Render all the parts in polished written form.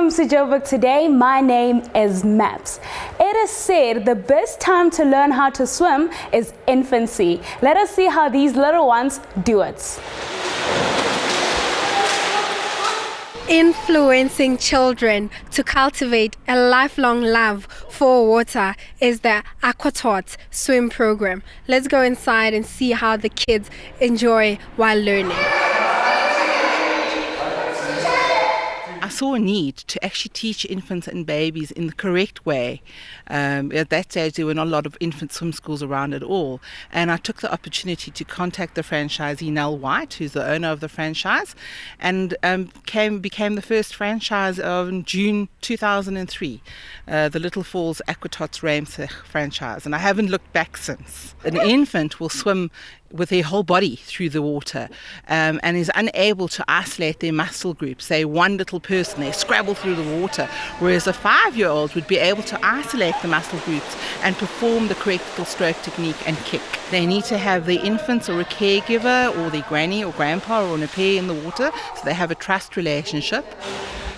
welcome to Joburg Today. My name is Maps. It is said the best time to learn how to swim is infancy. Let us see how these little ones do it. Influencing children to cultivate a lifelong love for water is the AquaTaught swim program. Let's go inside and see how the kids enjoy while learning. I saw a need to actually teach infants and babies in the correct way. At that stage, there were not a lot of infant swim schools around at all. And I took the opportunity to contact the franchisee, Nell White, who's the owner of the franchise, and became the first franchise in June 2003, the Little Falls AquaTaught Ramsey franchise. And I haven't looked back since. An infant will swim with their whole body through the water and is unable to isolate their muscle groups. Say one little person, they scrabble through the water, whereas a 5-year-old would be able to isolate the muscle groups and perform the correct little stroke technique and kick. They need to have their infants or a caregiver or their granny or grandpa or an au pair in the water, so they have a trust relationship.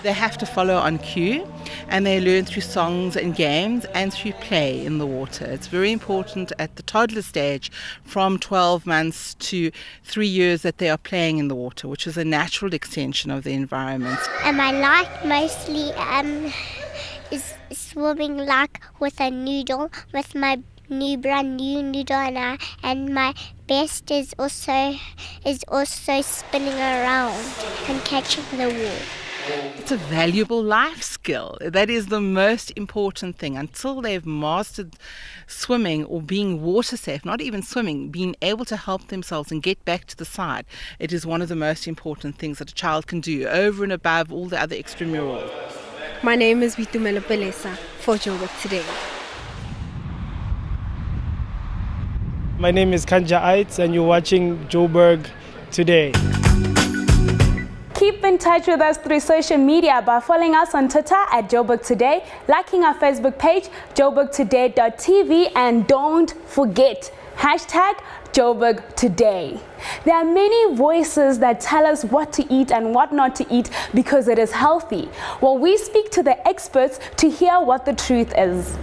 They have to follow on cue, and they learn through songs and games and through play in the water. It's very important at the toddler stage from 12 months to 3 years that they are playing in the water, which is a natural extension of the environment. I like mostly is swimming like with a noodle, with my brand new noodle, and my best is also spinning around and catching the wall. It's a valuable life skill. That is the most important thing. Until they've mastered swimming or being water safe, not even swimming, being able to help themselves and get back to the side, it is one of the most important things that a child can do over and above all the other extramurals. My name is Vitumelo Pelesa for Joburg Today. My name is Kanja Aitz and you're watching Joburg Today. Keep in touch with us through social media by following us on Twitter at Joburg Today, liking our Facebook page, joburgtoday.tv, and don't forget, #Joburg Today. There are many voices that tell us what to eat and what not to eat because it is healthy. Well, we speak to the experts to hear what the truth is.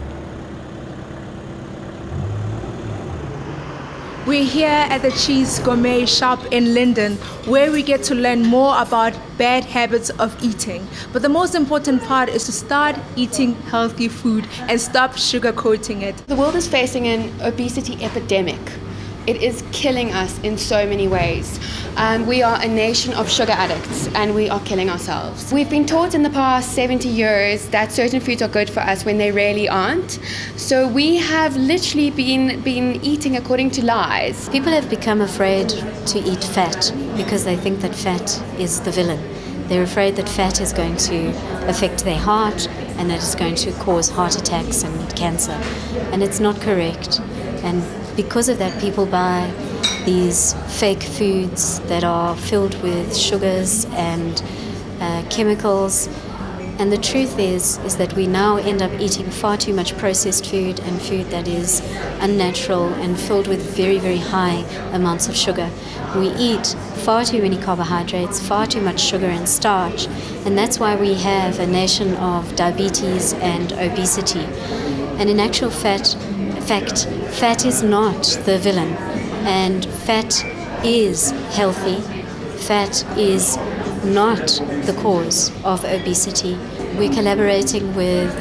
We're here at the Cheese Gourmet shop in Linden, where we get to learn more about bad habits of eating. But the most important part is to start eating healthy food and stop sugarcoating it. The world is facing an obesity epidemic. It is killing us in so many ways. We are a nation of sugar addicts and we are killing ourselves. We've been taught in the past 70 years that certain foods are good for us when they really aren't. So we have literally been eating according to lies. People have become afraid to eat fat because they think that fat is the villain. They're afraid that fat is going to affect their heart and that it's going to cause heart attacks and cancer. And it's not correct. And because of that, people buy these fake foods that are filled with sugars and chemicals. And the truth is that we now end up eating far too much processed food and food that is unnatural and filled with very, very high amounts of sugar. We eat far too many carbohydrates, far too much sugar and starch, and that's why we have a nation of diabetes and obesity. And in actual fact, fat is not the villain, and fat is healthy. Fat is not the cause of obesity. We're collaborating with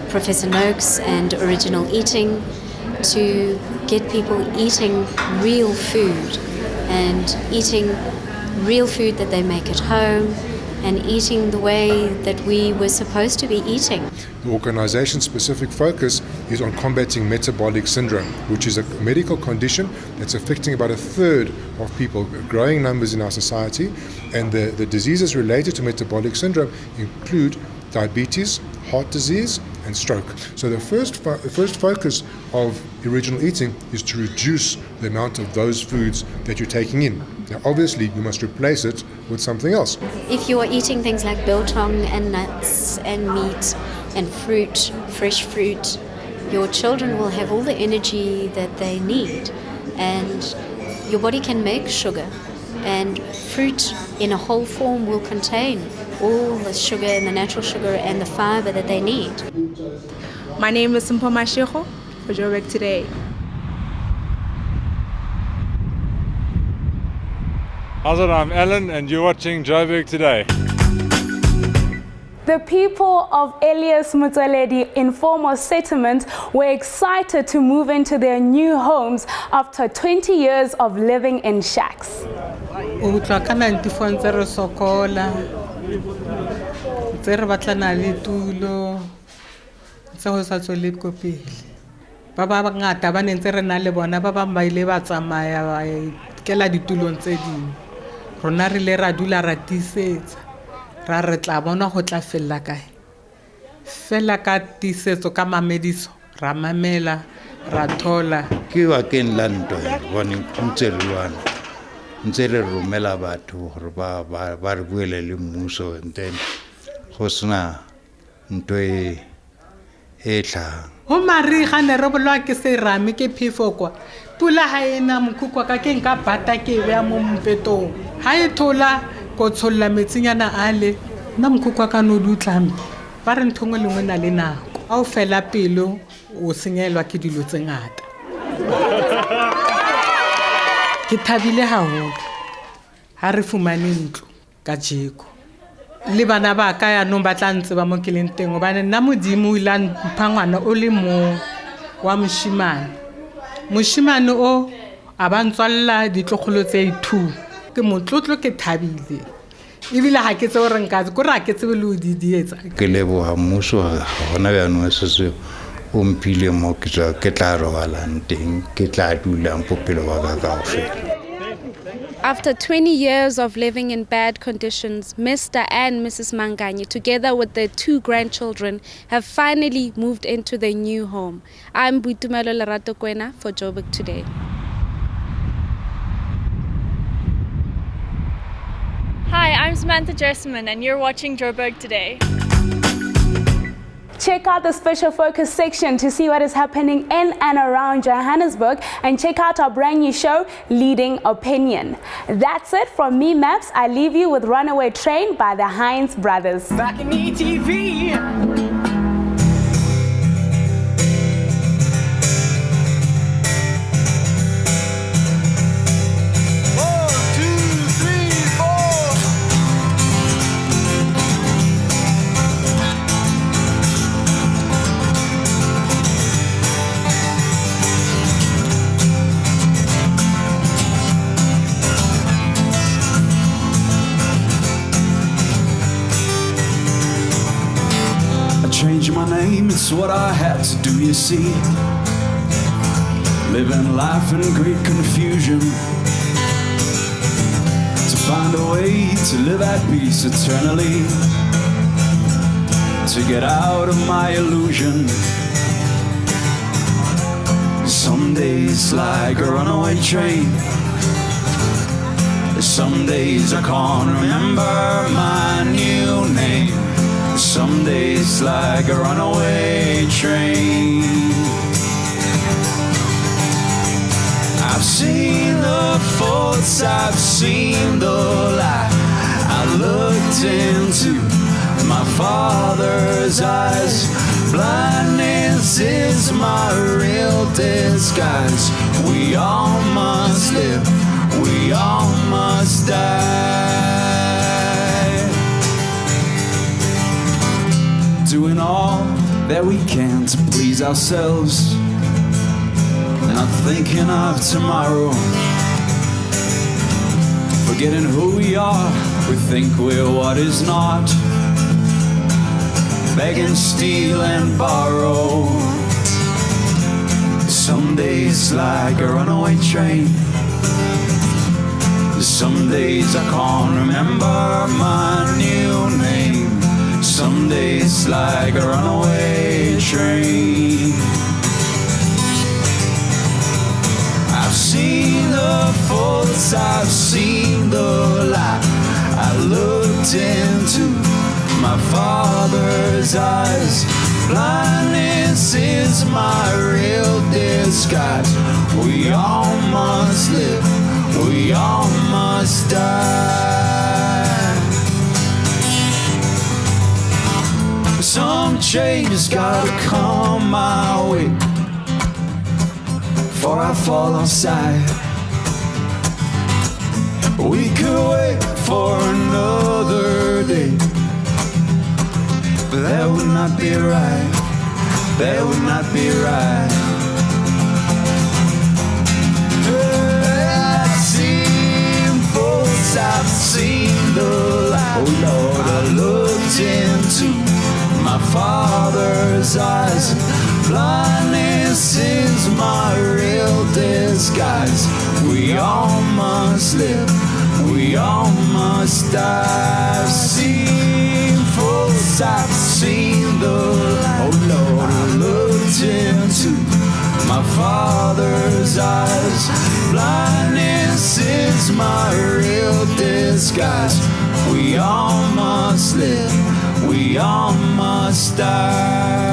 Professor Noakes and Original Eating to get people eating real food and eating real food that they make at home and eating the way that we were supposed to be eating. The organization's specific focus is on combating metabolic syndrome, which is a medical condition that's affecting about a third of people, growing numbers in our society. And the diseases related to metabolic syndrome include diabetes, heart disease, and stroke. So the first focus of Original Eating is to reduce the amount of those foods that you're taking in. Now, obviously, you must replace it with something else. If you are eating things like biltong and nuts and meat and fruit, fresh fruit, your children will have all the energy that they need. And your body can make sugar. And fruit in a whole form will contain all the sugar and the natural sugar and the fiber that they need. My name is Mpoma Shekho for Joburg Today. How's it? I'm Alan and you're watching Joburg Today. The people of Elias Motsoaledi informal settlement were excited to move into their new homes after 20 years of living in shacks. Ba bangata ba nentse re na le bona ba bang ba ile ba tsamaya ba kela ditulong tse ding rona re le ra dula ra tisetsa ra re tla bona go tla fella kae fela ka tisetso ka mamediso ra mamela ra thola ke wa ken lando bone ntse re lwana ntse re romela batho gore ba re buele le mmuso and then go sna ntwe e tla ho mari ga ne re bolwa ke serame ke phefokwa pula ha ena mokukwa ka ke nka bata ke be mo mpetong ha e thola ko tsholla metsinyana ale na mokukwa ka no dutlambe ba re nthongwe lengwe na le nako a o fela pelo o senyelwa ke dilo tse ngata ke thabile haholo ha re fumane ntlo ka jeko le bana ba ka ya no batla ntse ba mo keleng teng obane nna modimo ila mphangwana o le mo wa moshimane o abantswalla ditlogolo tse 2 ke motlotlo ke thabile ebile ha ke tse o renka go ra ke tse le o di dietsa ke leboga mmuso gona ba no se o mpile mo ke tla robala nteng ke tla dula mpopelo wa ka kaofela. After 20 years of living in bad conditions, Mr. and Mrs. Manganyi, together with their 2 grandchildren, have finally moved into their new home. I'm Buitumelo Lerato Kwena for Joburg Today. Hi, I'm Samantha Jessamine and you're watching Joburg Today. Check out the special focus section to see what is happening in and around Johannesburg, and check out our brand new show, Leading Opinion. That's it from me, Maps. I leave you with Runaway Train by the Hines Brothers. Back in ETV. Change my name, it's what I had to do, you see. Living life in great confusion, to find a way to live at peace eternally, to get out of my illusion. Some days like a runaway train, some days I can't remember my new name. Some days like a runaway train. I've seen the faults, I've seen the light. I looked into my Father's eyes. Blindness is my real disguise. We all must live, we all must die. Doing all that we can to please ourselves, not thinking of tomorrow, forgetting who we are. We think we're what is not, beg and steal and borrow. Some days like a runaway train, some days I can't remember my new name. Some days like a runaway train. I've seen the faults, I've seen the light. I looked into my Father's eyes. Blindness is my real disguise. We all must live, we all must die. some change has gotta come my way, before I fall on side. We could wait for another day, but that would not be right. That would not be right. I've seen folks, I've seen the light. Oh Lord, I looked into my Father's eyes. Blindness is my real disguise. We all must live, we all must die. I've seen folks, I've seen the light. Oh Lord, I looked into my Father's eyes. Blindness is my real disguise. We all must live, we all must die.